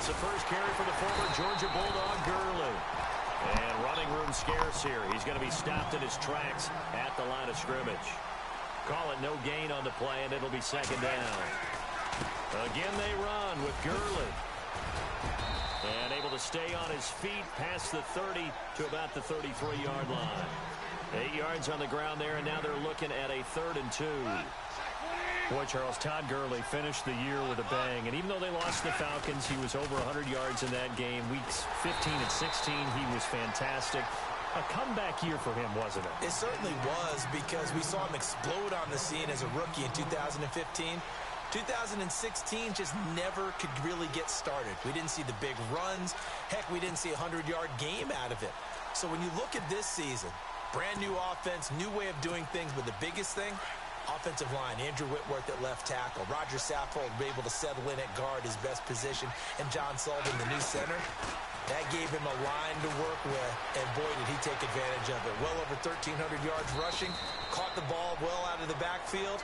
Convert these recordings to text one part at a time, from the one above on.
It's the first carry for the former Georgia Bulldog, Gurley. And running room scarce here. He's going to be stopped in his tracks at the line of scrimmage. Call it no gain on the play, and it'll be second down. Again, they run with Gurley. And able to stay on his feet past the 30 to about the 33-yard line. 8 yards on the ground there, and now they're looking at a 3rd and 2. Boy, Charles, Todd Gurley finished the year with a bang. And even though they lost the Falcons, he was over 100 yards in that game. Weeks 15 and 16, he was fantastic. A comeback year for him, wasn't it? It certainly was, because we saw him explode on the scene as a rookie in 2015. 2016 just never could really get started. We didn't see the big runs. Heck, we didn't see a 100-yard game out of it. So when you look at this season, brand new offense, new way of doing things, but the biggest thing, offensive line, Andrew Whitworth at left tackle. Roger Saffold able to settle in at guard, his best position, and John Sullivan, the new center. That gave him a line to work with, and boy, did he take advantage of it. Well over 1,300 yards rushing, caught the ball well out of the backfield.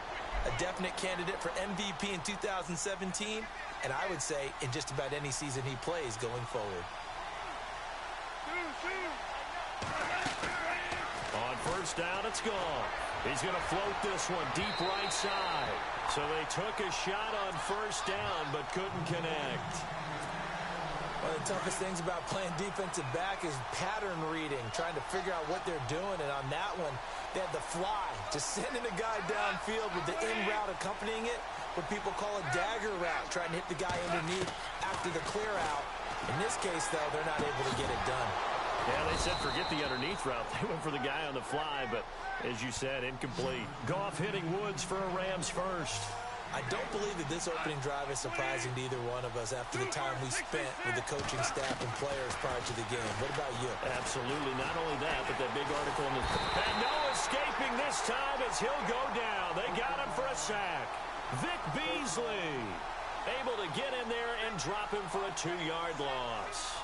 A definite candidate for MVP in 2017, and I would say in just about any season he plays going forward. On first down, it's gone. He's going to float this one deep right side. So they took a shot on first down, but couldn't connect. One of the toughest things about playing defensive back is pattern reading, trying to figure out what they're doing. And on that one, they had the fly, just sending a guy downfield with the in route accompanying it, what people call a dagger route, trying to hit the guy underneath after the clear out. In this case, though, they're not able to get it done. Yeah, they said forget the underneath route. They went for the guy on the fly, but as you said, incomplete. Goff hitting Woods for a Rams first. I don't believe that this opening drive is surprising to either one of us after the time we spent with the coaching staff and players prior to the game. What about you? Absolutely. Not only that, but that big article in the... And no escaping this time as he'll go down. They got him for a sack. Vic Beasley able to get in there and drop him for a 2-yard loss.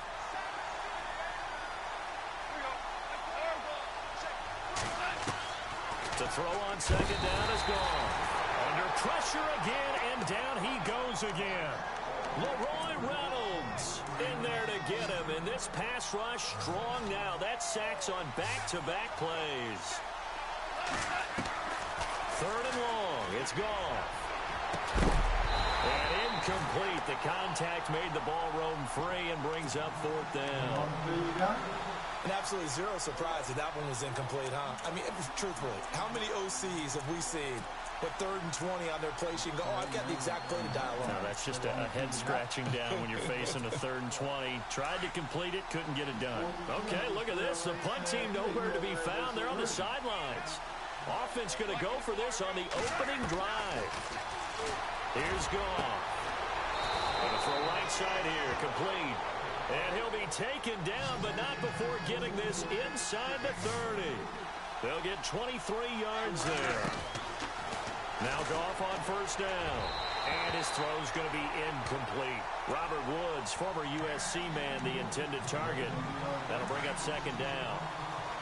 To throw on second down is gone. Under pressure again, and down he goes again. Leroy Reynolds in there to get him. And this pass rush strong now. That sacks on back-to-back plays. 3rd and long. It's gone. And incomplete. The contact made the ball roam free and brings up 4th down. And absolutely zero surprise that that one was incomplete, huh? I mean, truthfully, how many OCs have we seen with 3rd and 20 on their play sheet and go, oh, I've got the exact play to dial on? No, that's just a head-scratching down when you're facing a 3rd and 20. Tried to complete it, couldn't get it done. Okay, look at this. The punt team nowhere to be found. They're on the sidelines. Offense going to go for this on the opening drive. Here's Goff. Going to throw right side here, complete. And he'll be taken down, but not before getting this inside the 30. They'll get 23 yards there. Now Goff on first down. And his throw's going to be incomplete. Robert Woods, former USC man, the intended target. That'll bring up second down.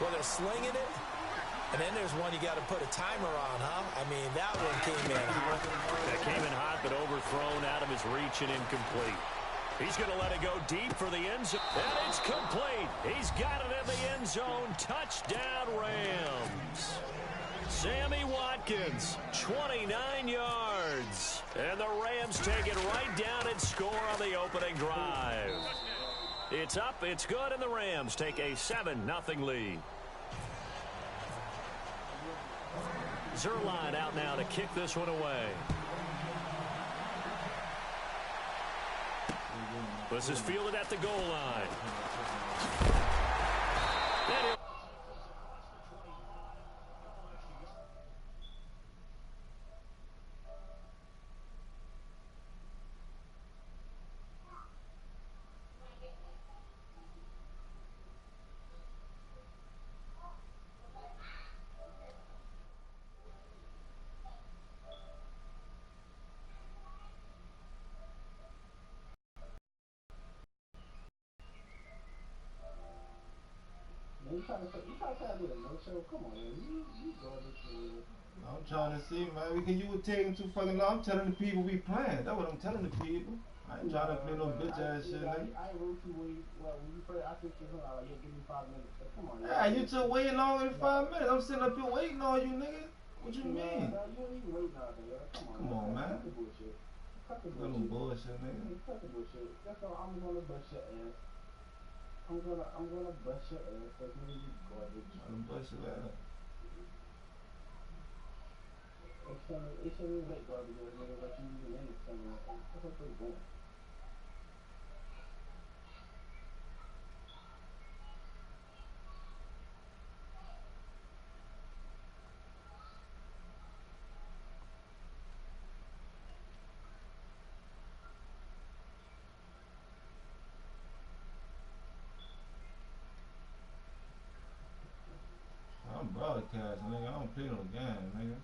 Well, they're slinging it. And then there's one you got to put a timer on, huh? I mean, that one came in hot. That came in hot, but overthrown out of his reach and incomplete. He's going to let it go deep for the end zone. And it's complete. He's got it in the end zone. Touchdown, Rams. Sammy Watkins, 29 yards. And the Rams take it right down and score on the opening drive. It's up, it's good, and the Rams take a 7-0 lead. Zerline out now to kick this one away. This is fielded at the goal line. You trying to do a no-show? Come on, man. You go to I'm trying to see, man, because you were taking too fucking long. I'm telling the people we playing. That's what I'm telling the people. I ain't trying to play no bitch ass shit, nigga. I ain't wrote you when you played. I think you're like, yeah, give me 5 minutes. So come on. Yeah, you took way longer than 5 minutes. I'm sitting up here waiting on you, nigga. What you mean? You ain't even waiting out there. Come on, man. Cut the bullshit. Cut the bullshit. Bullshit, nigga. Cut the bullshit. That's all. I'm gonna bust your ass. I'm gonna bust your ass. That's nigga, you garbage. I'm gonna bust your ass. It shouldn't make garbage ass nigga, but you even in it somewhere. That's what they're doing. I'm broadcasting, nigga. I don't play no game, nigga.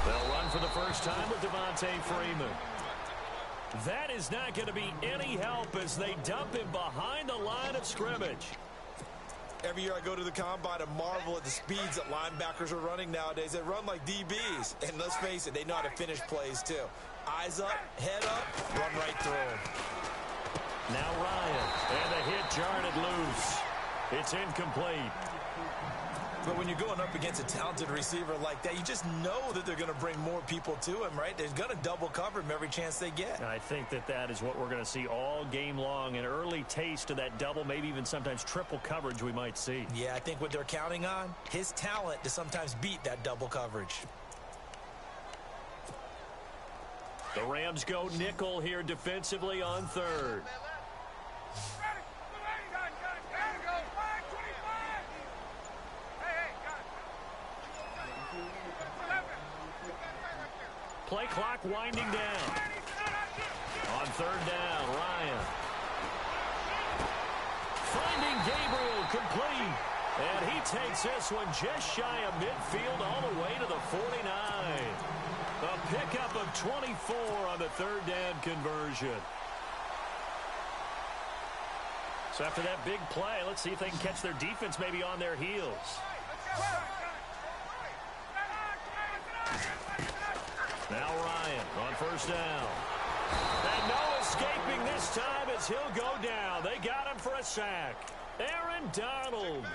They'll run for the first time with Devontae Freeman. That is not going to be any help as they dump him behind the line of scrimmage. Every year I go to the combine and marvel at the speeds that linebackers are running nowadays. They run like DBs. And let's face it, they know how to finish plays too. Eyes up, head up, run right through them. Now Ryan, and the hit jarred loose. It's incomplete. But when you're going up against a talented receiver like that, you just know that they're going to bring more people to him, right? They're going to double cover him every chance they get. I think that is what we're going to see all game long. An early taste of that double, maybe even sometimes triple coverage we might see. Yeah, I think what they're counting on, his talent to sometimes beat that double coverage. The Rams go nickel here defensively on third. Play clock winding down. On third down, Ryan. Finding Gabriel complete. And he takes this one just shy of midfield all the way to the 49. A pickup of 24 on the third down conversion. So after that big play, let's see if they can catch their defense maybe on their heels. Now Ryan on first down. And no escaping this time as he'll go down. They got him for a sack. Aaron Donald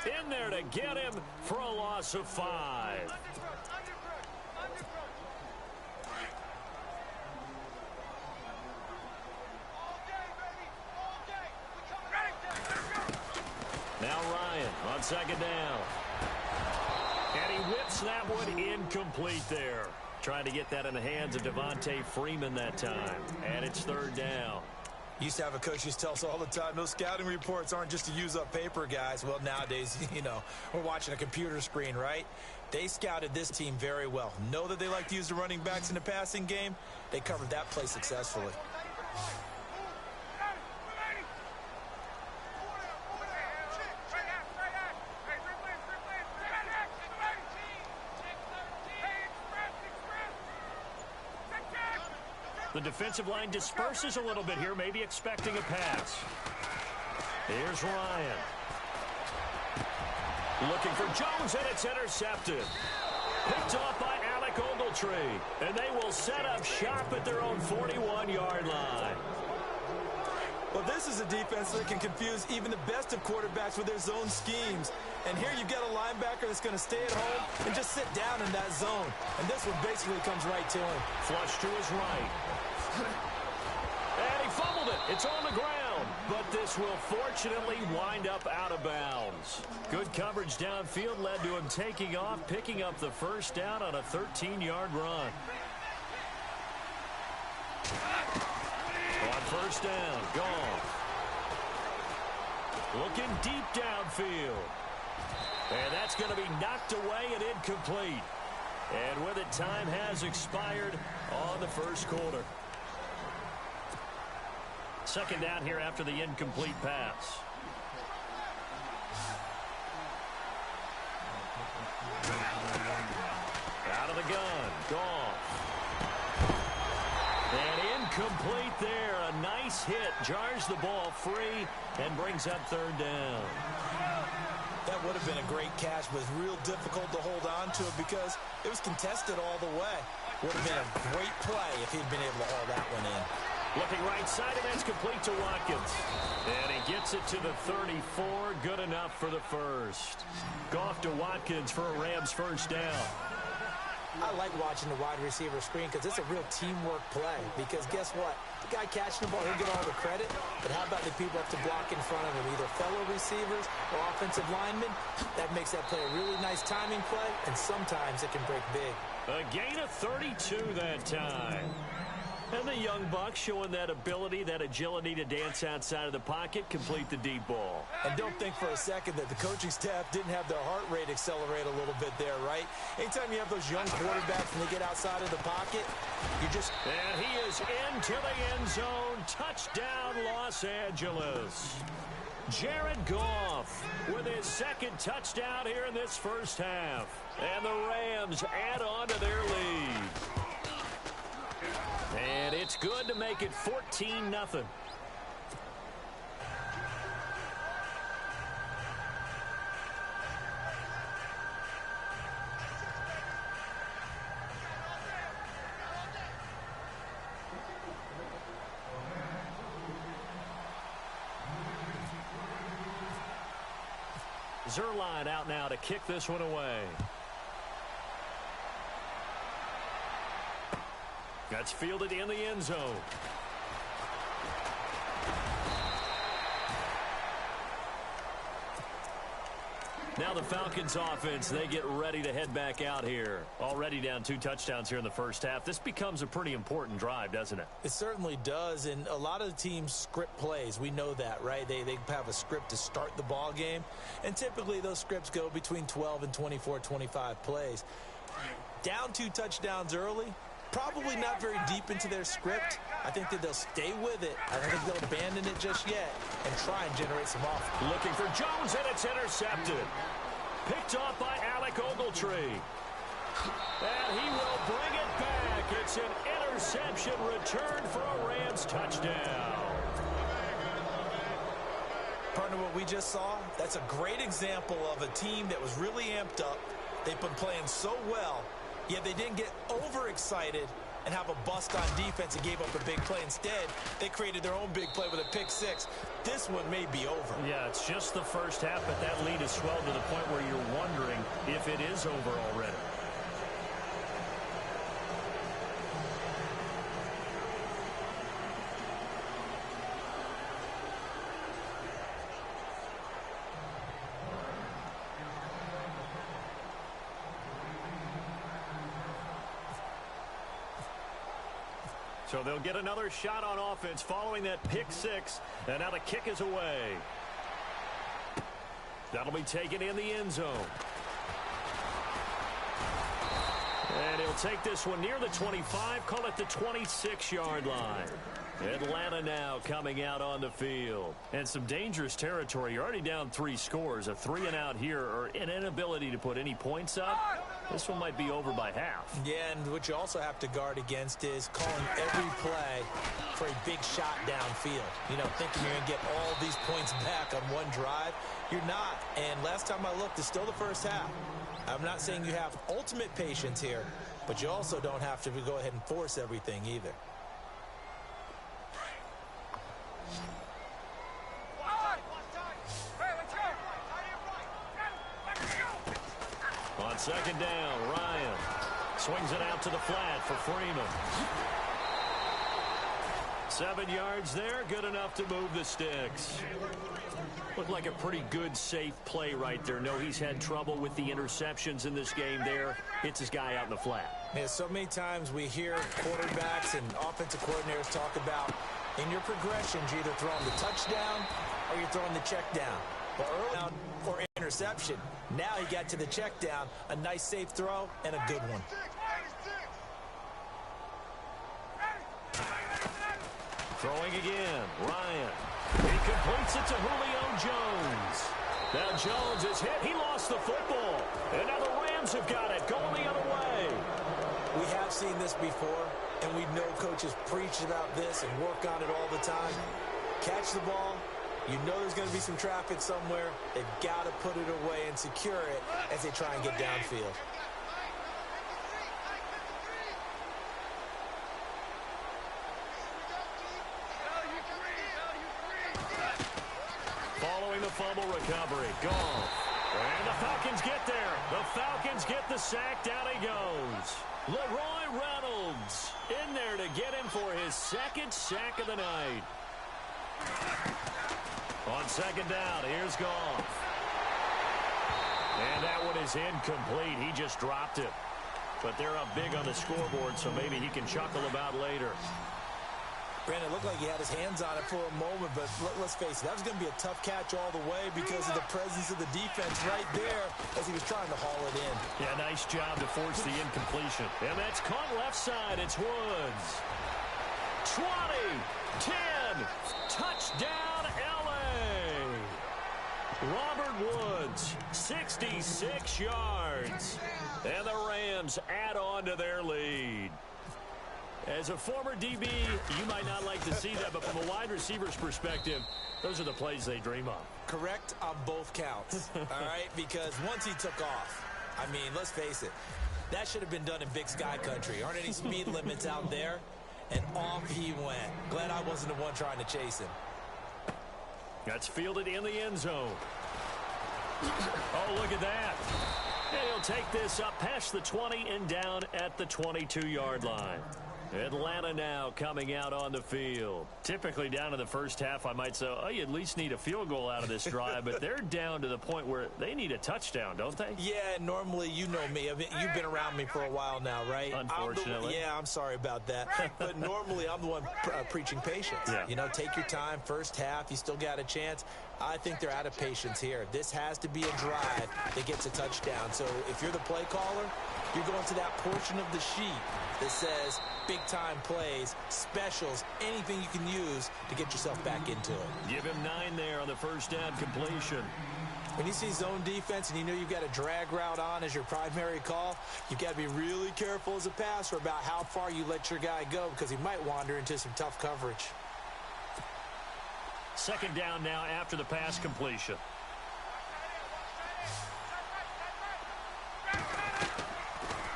in there to get him for a loss of 5. Now Ryan on second down. And he whips that one incomplete there. Trying to get that in the hands of Devontae Freeman that time. And it's third down. Used to have a coach who tells us all the time, those scouting reports aren't just to use up paper, guys. Well, nowadays, you know, we're watching a computer screen, right? They scouted this team very well. Know that they like to use the running backs in the passing game. They covered that play successfully. The defensive line disperses a little bit here, maybe expecting a pass. Here's Ryan. Looking for Jones, and it's intercepted. Picked off by Alec Ogletree. And they will set up shop at their own 41-yard line. Well, this is a defense that can confuse even the best of quarterbacks with their zone schemes. And here you've got a linebacker that's going to stay at home and just sit down in that zone. And this one basically comes right to him. Flush to his right. And he fumbled it. It's on the ground. But this will fortunately wind up out of bounds. Good coverage downfield led to him taking off, picking up the first down on a 13-yard run. On first down, gone. Looking deep downfield. And that's going to be knocked away and incomplete. And with it, time has expired on the first quarter. Second down here after the incomplete pass. the gun. Goff. And incomplete there. A nice hit. Jars the ball free and brings up third down. That would have been a great catch, but it's real difficult to hold on to it because it was contested all the way. Would have been a great play if he'd been able to haul that one in. Looking right side, and that's complete to Watkins. And he gets it to the 34. Good enough for the first. Goff to Watkins for a Rams first down. I like watching the wide receiver screen because it's a real teamwork play. Because guess what? The guy catching the ball, he'll get all the credit. But how about the people up to block in front of him, either fellow receivers or offensive linemen? That makes that play a really nice timing play, and sometimes it can break big. A gain of 32 that time. And the young buck showing that ability, that agility to dance outside of the pocket, complete the deep ball. And don't think for a second that the coaching staff didn't have their heart rate accelerate a little bit there, right? Anytime you have those young quarterbacks and they get outside of the pocket, you just... And he is into the end zone. Touchdown, Los Angeles. Jared Goff with his second touchdown here in this first half. And the Rams add on to their lead. And it's good to make it 14-0. Zerline out now to kick this one away. That's fielded in the end zone. Now the Falcons offense, they get ready to head back out here. Already down 2 touchdowns here in the first half. This becomes a pretty important drive, doesn't it? It certainly does, and a lot of the teams script plays. We know that, right? They have a script to start the ball game, and typically those scripts go between 12 and 24, 25 plays. Down 2 touchdowns early, probably not very deep into their script. I think that they'll stay with it. I don't think they'll abandon it just yet and try and generate some offense. Looking for Jones, and it's intercepted. Picked off by Alec Ogletree. And he will bring it back. It's an interception return for a Rams touchdown. Partner, what we just saw, that's a great example of a team that was really amped up. They've been playing so well, yet they didn't get overexcited and have a bust on defense and gave up a big play. Instead, they created their own big play with a pick 6. This one may be over. Yeah, it's just the first half, but that lead has swelled to the point where you're wondering if it is over already. So they'll get another shot on offense following that pick 6. And now the kick is away. That'll be taken in the end zone. And he'll take this one near the 25, call it the 26-yard line. Atlanta now coming out on the field. And some dangerous territory. You're already down 3 scores. A 3-and-out here, or an inability to put any points up. This one might be over by half. Yeah, and what you also have to guard against is calling every play for a big shot downfield. You know, thinking you're going to get all these points back on one drive. You're not. And last time I looked, it's still the first half. I'm not saying you have ultimate patience here, but you also don't have to go ahead and force everything either. On second down, Ryan swings it out to the flat for Freeman. 7 yards there, good enough to move the sticks. Looked like a pretty good, safe play right there. No, he's had trouble with the interceptions in this game there. Hits his guy out in the flat. Yeah, so many times we hear quarterbacks and offensive coordinators talk about in your progressions, you're either throwing the touchdown or you're throwing the check down. Well, early down or interception. Now he got to the check down. A nice safe throw and a good one. Throwing again, Ryan. He completes it to Julio Jones. Now Jones is hit. He lost the football. And now the Rams have got it, going the other way. We have seen this before, and we know coaches preach about this and work on it all the time. Catch the ball. You know there's going to be some traffic somewhere. They've got to put it away and secure it as they try and get downfield. Following the fumble recovery. Gone. And the Falcons get there. The Falcons get the sack. Down he goes. Leroy Reynolds in there to get him for his second sack of the night. On second down, here's Goff. And that one is incomplete. He just dropped it. But they're up big on the scoreboard, so maybe he can chuckle about later. Brandon, it looked like he had his hands on it for a moment, but let's face it, that was going to be a tough catch all the way because of the presence of the defense right there as he was trying to haul it in. Yeah, nice job to force the incompletion. And that's caught left side. It's Woods. 20, 10, touchdown, L.A. Robert Woods, 66 yards. And the Rams add on to their lead. As a former DB, you might not like to see that, but from a wide receiver's perspective, those are the plays they dream of. Correct on both counts, all right? Because once he took off, I mean, let's face it, that should have been done in Big Sky Country. Aren't any speed limits out there? And off he went. Glad I wasn't the one trying to chase him. That's fielded in the end zone. Oh, look at that. And he'll take this up past the 20 and down at the 22-yard line. Atlanta now coming out on the field. Typically down in the first half, I might say, oh, you at least need a field goal out of this drive, but they're down to the point where they need a touchdown, don't they? Yeah, normally, you know me. I mean, you've been around me for a while now, right? Unfortunately. I'm sorry about that. But normally, I'm the one preaching patience. Yeah. You know, take your time. First half, you still got a chance. I think they're out of patience here. This has to be a drive that gets a touchdown. So if you're the play caller, you're going to that portion of the sheet that says big-time plays, specials, anything you can use to get yourself back into it. Give him 9 there on the first down completion. When you see zone defense and you know you've got a drag route on as your primary call, you've got to be really careful as a passer about how far you let your guy go because he might wander into some tough coverage. Second down now after the pass completion.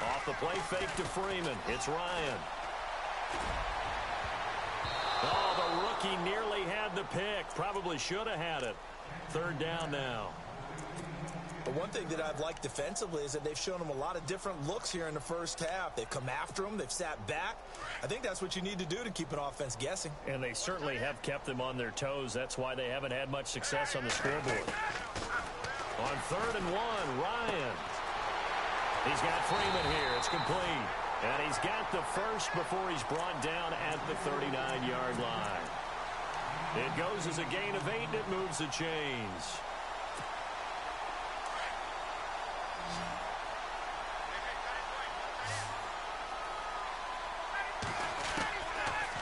Off the play fake to Freeman. It's Ryan. Oh, the rookie nearly had the pick. Probably should have had it. Third down now. But one thing that I've liked defensively is that they've shown him a lot of different looks here in the first half. They've come after him. They've sat back. I think that's what you need to do to keep an offense guessing. And they certainly have kept them on their toes. That's why they haven't had much success on the scoreboard. On 3rd and 1, Ryan. He's got Freeman here. It's complete. And he's got the first before he's brought down at the 39-yard line. It goes as a gain of 8, and it moves the chains.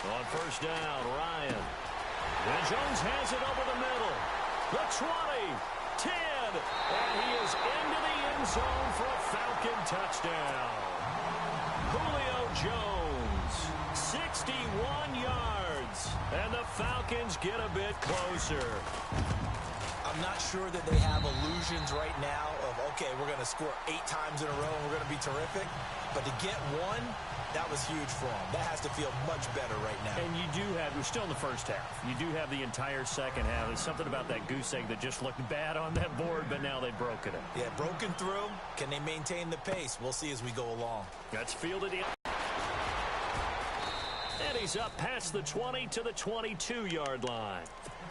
On first down, Ryan. And Jones has it over the middle. The 20, 10, and he is into the end zone for a Falcon touchdown. Julio Jones, 61 yards, and the Falcons get a bit closer. I'm not sure that they have illusions right now of, okay, we're going to score 8 times in a row and we're going to be terrific. But to get one, that was huge for them. That has to feel much better right now. And you do have, we're still in the first half. You do have the entire second half. There's something about that goose egg that just looked bad on that board, but now they've broken it. Yeah, broken through. Can they maintain the pace? We'll see as we go along. That's fielded in. And he's up past the 20 to the 22-yard line.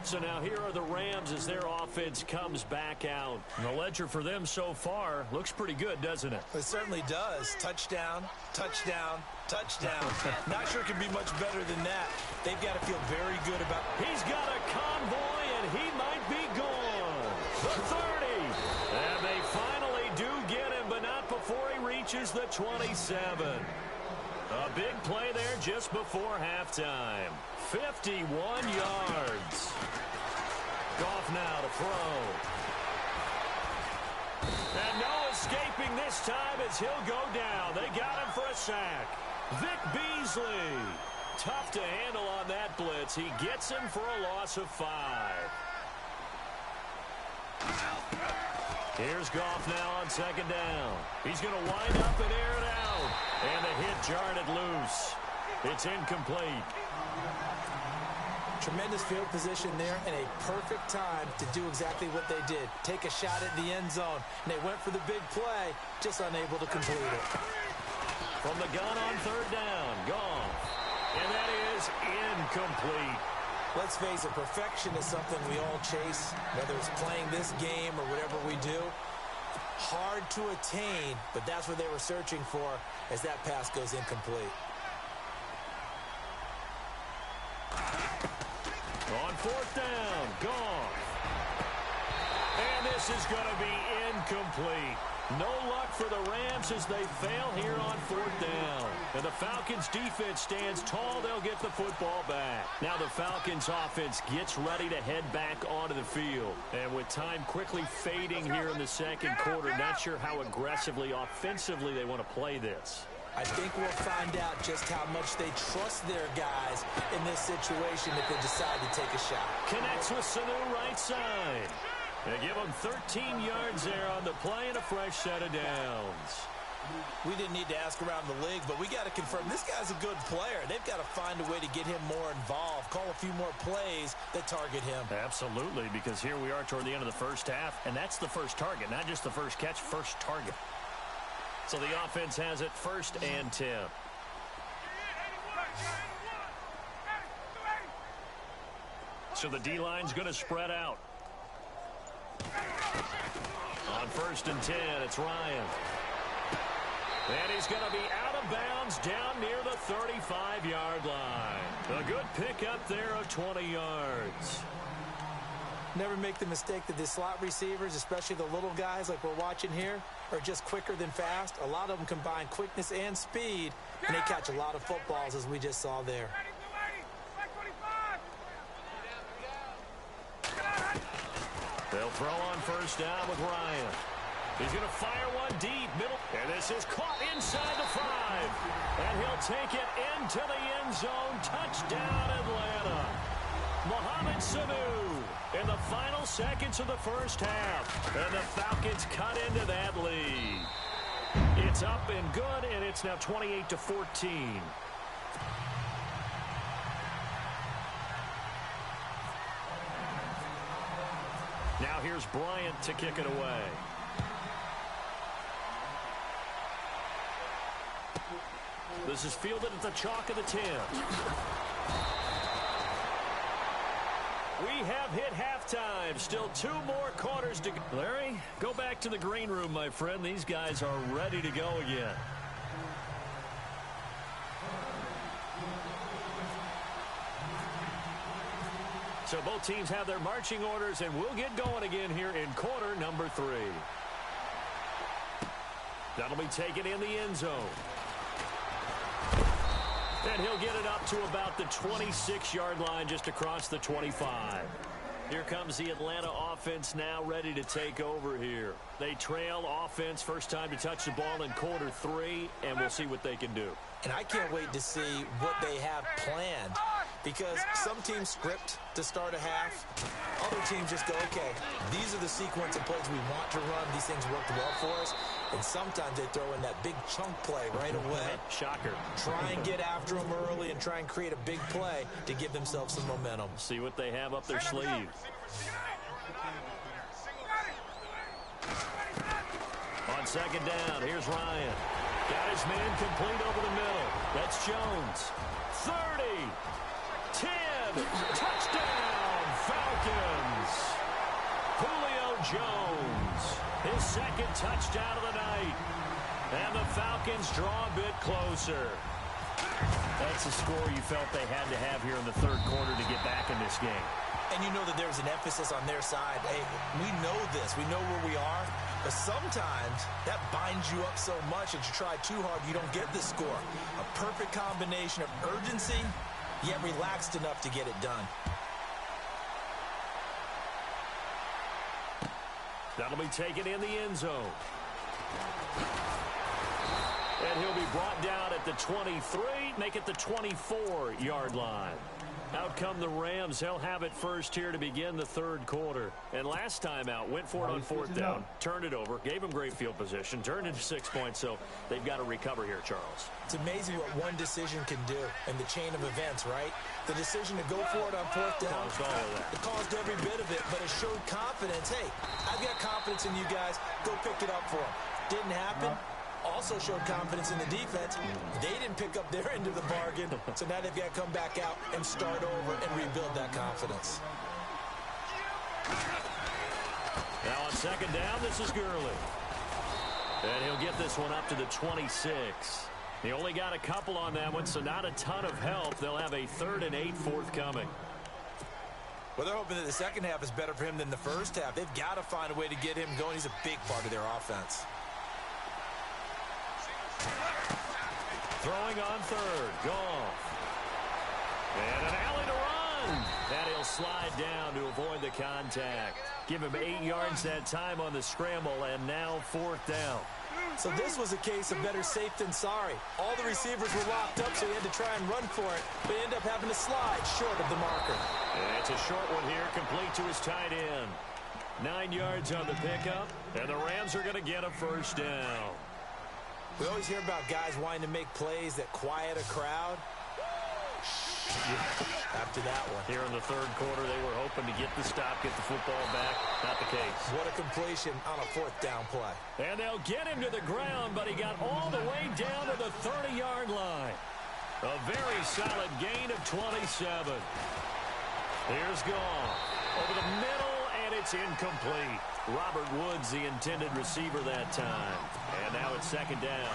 So now here are the Rams as their offense comes back out. And the ledger for them so far looks pretty good, doesn't it? It certainly does. Touchdown, touchdown, touchdown. Not sure it can be much better than that. They've got to feel very good about it. He's got a convoy, and he might be gone. The 30. And they finally do get him, but not before he reaches the 27. A big play there just before halftime. 51 yards. Goff now to throw. And no escaping this time as he'll go down. They got him for a sack. Vic Beasley. Tough to handle on that blitz. He gets him for a loss of 5. Here's Goff now on second down. He's going to wind up and air it out. And the hit jarred it loose. It's incomplete. Tremendous field position there and a perfect time to do exactly what they did. Take a shot at the end zone. And they went for the big play, just unable to complete it. From the gun on third down, Goff. And that is incomplete. Let's face it, perfection is something we all chase, whether it's playing this game or whatever we do. Hard to attain, but that's what they were searching for as that pass goes incomplete. On fourth down, Goff. And this is going to be incomplete. No luck for the Rams as they fail here on fourth down. And the Falcons defense stands tall. They'll get the football back. Now the Falcons offense gets ready to head back onto the field. And with time quickly fading here in the second quarter, not sure how aggressively, offensively they want to play this. I think we'll find out just how much they trust their guys in this situation if they decide to take a shot. Connects with Sanu right side. They give him 13 yards there on the play and a fresh set of downs. We didn't need to ask around the league, but we got to confirm this guy's a good player. They've got to find a way to get him more involved, call a few more plays that target him. Absolutely, because here we are toward the end of the first half, and that's the first target, not just the first catch, first target. So the offense has it 1st and 10. So the D-line's going to spread out. On 1st and 10, it's Ryan. And he's going to be out of bounds down near the 35-yard line. A good pickup there of 20 yards. Never make the mistake that the slot receivers, especially the little guys like we're watching here, are just quicker than fast. A lot of them combine quickness and speed, and they catch a lot of footballs, as we just saw there. They'll throw on 1st down with Ryan. He's going to fire one deep, middle. And this is caught inside the 5. And he'll take it into the end zone. Touchdown, Atlanta. Mohamed Sanu in the final seconds of the first half. And the Falcons cut into that lead. It's up and good, and it's now 28-14. Now here's Bryant to kick it away. This is fielded at the chalk of the 10. We have hit halftime. Still 2 more quarters to go. Larry, go back to the green room, my friend. These guys are ready to go again. So both teams have their marching orders, and we'll get going again here in quarter number 3. That'll be taken in the end zone. And he'll get it up to about the 26-yard line, just across the 25. Here comes the Atlanta offense now ready to take over here. They trail offense, first time to touch the ball in quarter 3, and we'll see what they can do. And I can't wait to see what they have planned, because some teams script to start a half. Other teams just go, okay, these are the sequence of plays we want to run. These things worked well for us. And sometimes they throw in that big chunk play right away. Shocker. Try and get after them early and try and create a big play to give themselves some momentum. See what they have up their sleeve. On second down, here's Ryan. Got his man complete over the middle. That's Jones. 30. 10. Touchdown, Falcons. Julio Jones. His second touchdown of the night. And the Falcons draw a bit closer. That's the score you felt they had to have here in the third quarter to get back in this game. And you know that there's an emphasis on their side. Hey, we know this. We know where we are. But sometimes that binds you up so much that you try too hard, you don't get the score. A perfect combination of urgency, yet relaxed enough to get it done. That'll be taken in the end zone. And he'll be brought down at the 23, make it the 24-yard line. Out come the Rams. They'll have it first here to begin the third quarter. And last time out, went for it on fourth down, turned it over, gave them great field position, turned into 6 points, so they've got to recover here, Charles. It's amazing what one decision can do in the chain of events, right? The decision to go for it on fourth down, caused all of that. It caused every bit of it, but it showed confidence. Hey, I've got confidence in you guys. Go pick it up for them. Didn't happen. Also showed confidence in the defense. They didn't pick up their end of the bargain, so now they've got to come back out and start over and rebuild that confidence. Now on second down, this is Gurley. And he'll get this one up to the 26. He only got a couple on that one, so not a ton of help. They'll have a 3rd and 8 forthcoming. Well, they're hoping that the second half is better for him than the first half. They've got to find a way to get him going. He's a big part of their offense. Throwing on third, Goff. And an alley to run. And he'll slide down to avoid the contact. Give him 8 yards that time on the scramble, and now 4th down. So this was a case of better safe than sorry. All the receivers were locked up, so he had to try and run for it, but he ended up having to slide short of the marker. And it's a short one here, complete to his tight end. 9 yards on the pickup, and the Rams are going to get a first down. We always hear about guys wanting to make plays that quiet a crowd. After that one. Here in the third quarter, they were hoping to get the stop, get the football back. Not the case. What a completion on a 4th down play. And they'll get him to the ground, but he got all the way down to the 30-yard line. A very solid gain of 27. Here's Goff. Over the middle, and it's incomplete. Robert Woods, the intended receiver that time. And now it's second down.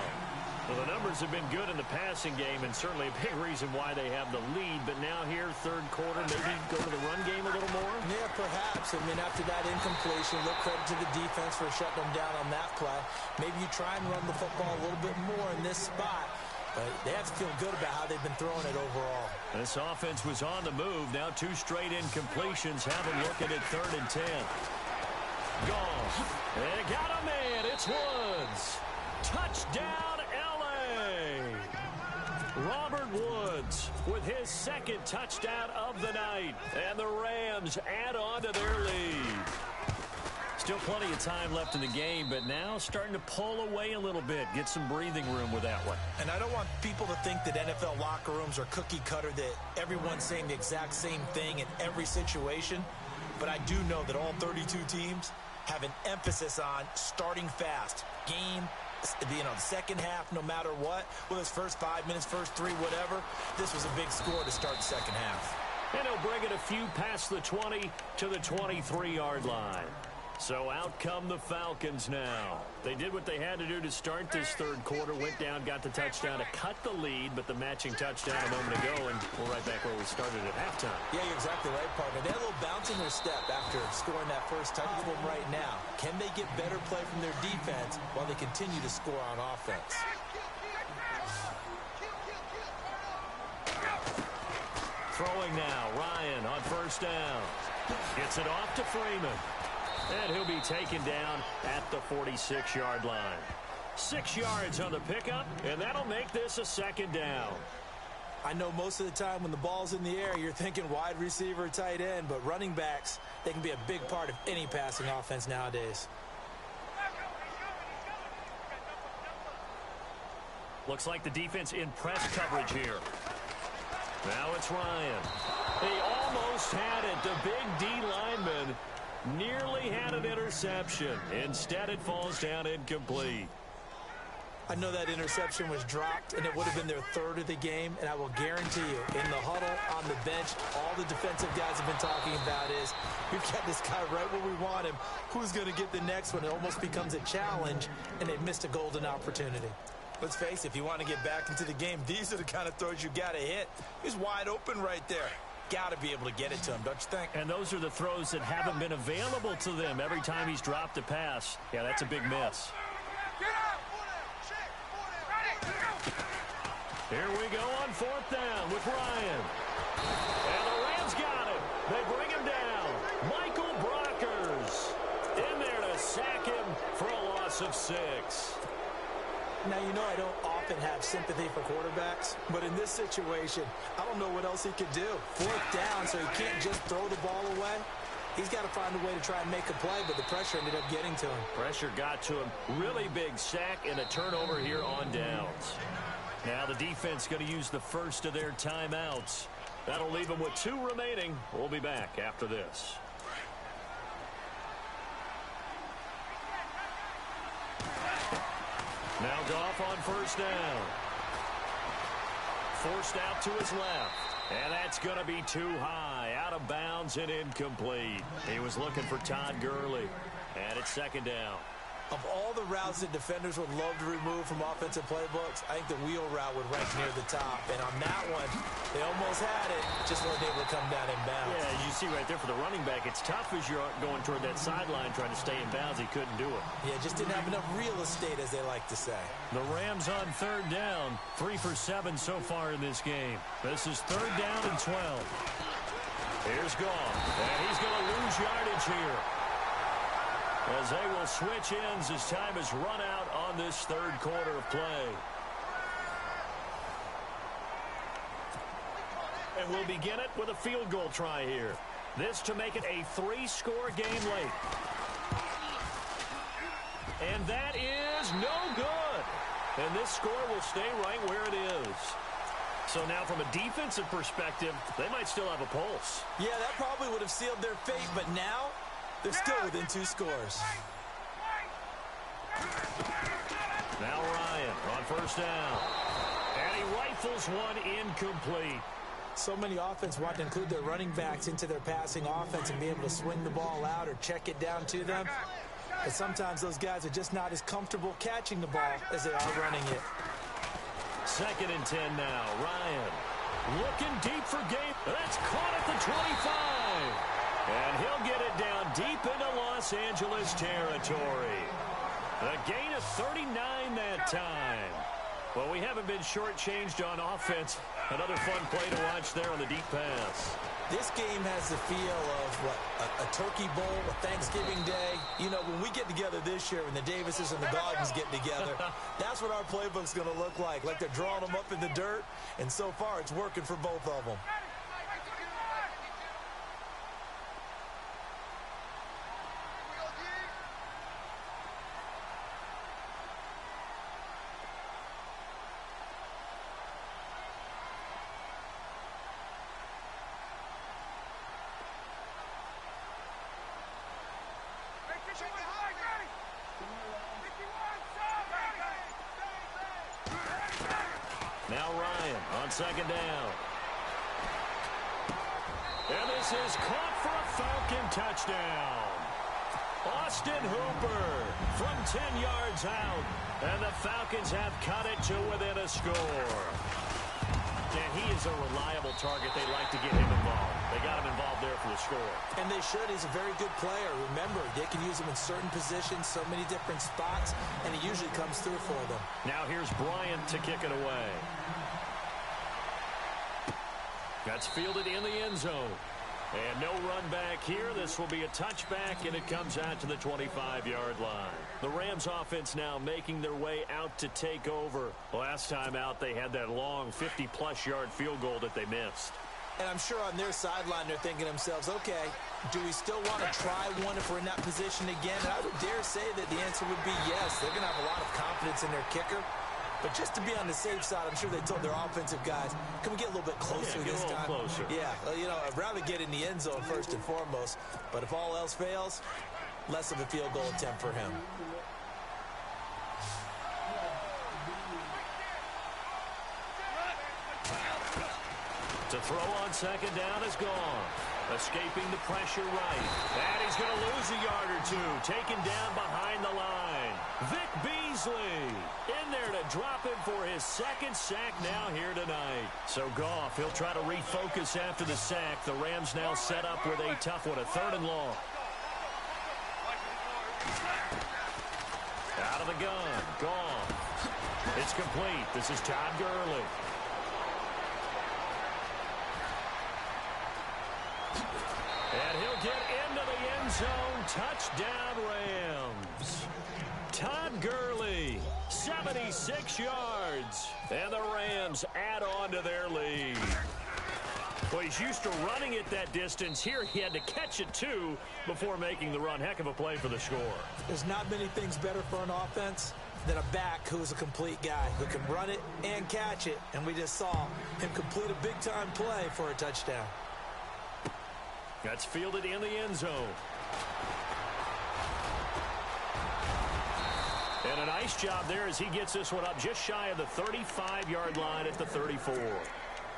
Well, the numbers have been good in the passing game, and certainly a big reason why they have the lead. But now here, third quarter, maybe go to the run game a little more? Yeah, perhaps. I mean, after that incompletion, look credit to the defense for shutting them down on that play. Maybe you try and run the football a little bit more in this spot. But they have to feel good about how they've been throwing it overall. This offense was on the move. Now 2 straight incompletions. Have them looking at 3rd and 10. Goff. And got a man. It's Woods. Touchdown, L.A. Robert Woods with his 2nd touchdown of the night. And the Rams add on to their lead. Still plenty of time left in the game, but now starting to pull away a little bit. Get some breathing room with that one. And I don't want people to think that NFL locker rooms are cookie cutter, that everyone's saying the exact same thing in every situation. But I do know that all 32 teams have an emphasis on starting fast. Game, the second half, no matter what. Whether it's first 5 minutes, first 3, whatever. This was a big score to start the second half. And he'll bring it a few past the 20 to the 23-yard line. So out come the Falcons now. They did what they had to do to start this third quarter. Went down, got the touchdown to cut the lead, but the matching touchdown a moment ago, and we're right back where we started at halftime. Yeah, you're exactly right, partner. They had a little bounce in their step after scoring that first touchdown right now. Can they get better play from their defense while they continue to score on offense? Throwing now, Ryan on first down. Gets it off to Freeman. And he'll be taken down at the 46-yard line. 6 yards on the pickup, and that'll make this a second down. I know most of the time when the ball's in the air, you're thinking wide receiver, tight end, but running backs, they can be a big part of any passing offense nowadays. Looks like the defense in press coverage here. Now it's Ryan. He almost had it. The big D lineman nearly had an interception. Instead, it falls down incomplete. I know that interception was dropped, and it would have been their 3rd of the game, and I will guarantee you, in the huddle, on the bench, all the defensive guys have been talking about is, we've got this guy right where we want him. Who's going to get the next one? It almost becomes a challenge, and they missed a golden opportunity. Let's face it, if you want to get back into the game, these are the kind of throws you got to hit. He's wide open right there. Got to be able to get it to him, don't you think? And those are the throws that haven't been available to them every time he's dropped a pass. Yeah, that's a big miss. Here we go on 4th down with Ryan. And the Rams got him. They bring him down. Michael Brockers in there to sack him for a loss of 6. Now, you know I don't often have sympathy for quarterbacks, but in this situation, I don't know what else he could do. 4th down, so he can't just throw the ball away. He's got to find a way to try and make a play, but the pressure ended up getting to him. Pressure got to him. Really big sack and a turnover here on downs. Now the defense going to use the first of their timeouts. That'll leave them with 2 remaining. We'll be back after this. Now Goff on 1st down. Forced out to his left. And that's going to be too high. Out of bounds and incomplete. He was looking for Todd Gurley. And it's 2nd down. Of all the routes that defenders would love to remove from offensive playbooks, I think the wheel route would rank near the top. And on that one, they almost had it, just weren't able to come down in bounds. Yeah, as you see right there for the running back, it's tough as you're going toward that sideline trying to stay in bounds. He couldn't do it. Yeah, just didn't have enough real estate, as they like to say. The Rams on 3rd down, 3 for 7 so far in this game. This is 3rd down and 12. Here's Goff, and he's going to lose yardage here, as they will switch ends as time has run out on this 3rd quarter of play. And we'll begin it with a field goal try here. This to make it a 3-score game late. And that is no good. And this score will stay right where it is. So now from a defensive perspective, they might still have a pulse. Yeah, that probably would have sealed their fate, but now they're still within 2 scores. Now Ryan on 1st down. And he rifles one incomplete. So many offense want to include their running backs into their passing offense and be able to swing the ball out or check it down to them. But sometimes those guys are just not as comfortable catching the ball as they are running it. 2nd and 10 now. Ryan looking deep for gain. That's caught at the 25. And he'll get it down deep into Los Angeles territory. A gain of 39 that time. Well, we haven't been shortchanged on offense. Another fun play to watch there on the deep pass. This game has the feel of, a turkey bowl, a Thanksgiving day. You know, when we get together this year, when the Davises and the Goggins get together, that's what our playbook's going to look like. Like they're drawing them up in the dirt, and so far it's working for both of them. Now Ryan on 2nd down. And this is caught for a Falcon touchdown. Austin Hooper from 10 yards out. And the Falcons have cut it to within a score. And he is a reliable target. They like to get him involved. They got him involved there for the score. And they should. He's a very good player. Remember, they can use him in certain positions, so many different spots, and he usually comes through for them. Now here's Bryant to kick it away. That's fielded in the end zone. And no run back here. This will be a touchback, and it comes out to the 25-yard line. The Rams offense now making their way out to take over. Last time out, they had that long 50-plus yard field goal that they missed. And I'm sure on their sideline they're thinking to themselves, okay, do we still want to try one if we're in that position again? And I would dare say that the answer would be yes. They're going to have a lot of confidence in their kicker. But just to be on the safe side, I'm sure they told their offensive guys, can we get a little bit closer this time? Closer. Yeah, well, you know, I'd rather get in the end zone first and foremost. But if all else fails, less of a field goal attempt for him. To throw on 2nd down is gone. Escaping the pressure right. And he's going to lose a yard or two. Taken down behind the line. Vic Beasley in there to drop him for his 2nd sack now here tonight. So Goff, he'll try to refocus after the sack. The Rams now set up with a tough one, a 3rd and long. Out of the gun. Goff. It's complete. This is Todd Gurley. And he'll get into the end end zone. Touchdown, Rams. Todd Gurley, 76 yards. And the Rams add on to their lead. Well, he's used to running it that distance. Here he had to catch it, too, before making the run. Heck of a play for the score. There's not many things better for an offense than a back who's a complete guy who can run it and catch it. And we just saw him complete a big-time play for a touchdown. That's fielded in the end zone. And a nice job there as he gets this one up just shy of the 35-yard line at the 34.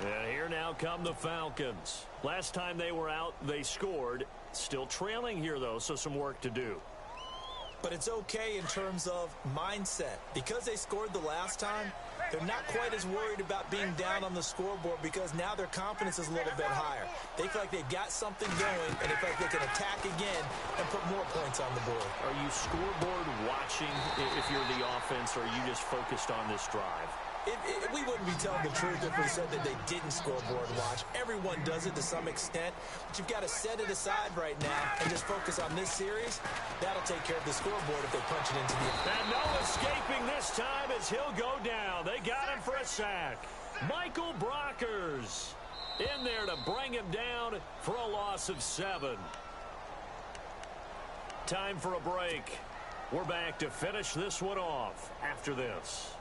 And here now come the Falcons. Last time they were out, they scored. Still trailing here, though, so some work to do. But it's okay in terms of mindset. Because they scored the last time, they're not quite as worried about being down on the scoreboard because now their confidence is a little bit higher. They feel like they've got something going, and they feel like they can attack again and put more points on the board. Are you scoreboard watching if you're the offense, or are you just focused on this drive? We wouldn't be telling the truth if we said that they didn't scoreboard watch. Everyone does it to some extent, but you've got to set it aside right now and just focus on this series. That'll take care of the scoreboard if they punch it into the... And no escaping this time as he'll go down. They got him for a sack. Michael Brockers in there to bring him down for a loss of 7. Time for a break. We're back to finish this one off after this.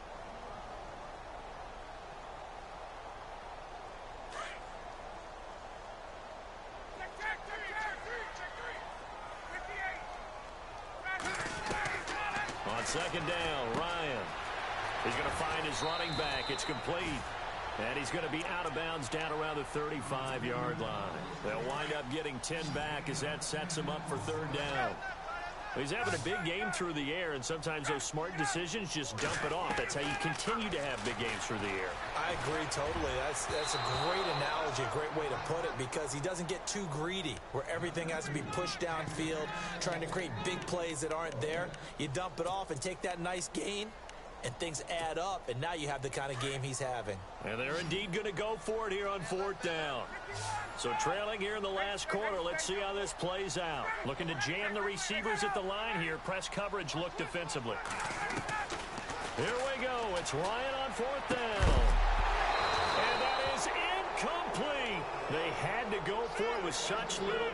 On second down, Ryan. He's going to find his running back. It's complete. And he's going to be out of bounds down around the 35-yard line. They'll wind up getting 10 back as that sets him up for third down. He's having a big game through the air, and sometimes those smart decisions just dump it off. That's how you continue to have big games through the air. I agree totally. That's a great analogy, a great way to put it, because he doesn't get too greedy where everything has to be pushed downfield, trying to create big plays that aren't there. You dump it off and take that nice gain, and things add up, and now you have the kind of game he's having. And they're indeed going to go for it here on fourth down. So trailing here in the last quarter, let's see how this plays out. Looking to jam the receivers at the line here. Press coverage look defensively. Here we go. It's Ryan on fourth down. And that is incomplete. They had to go for it with such little...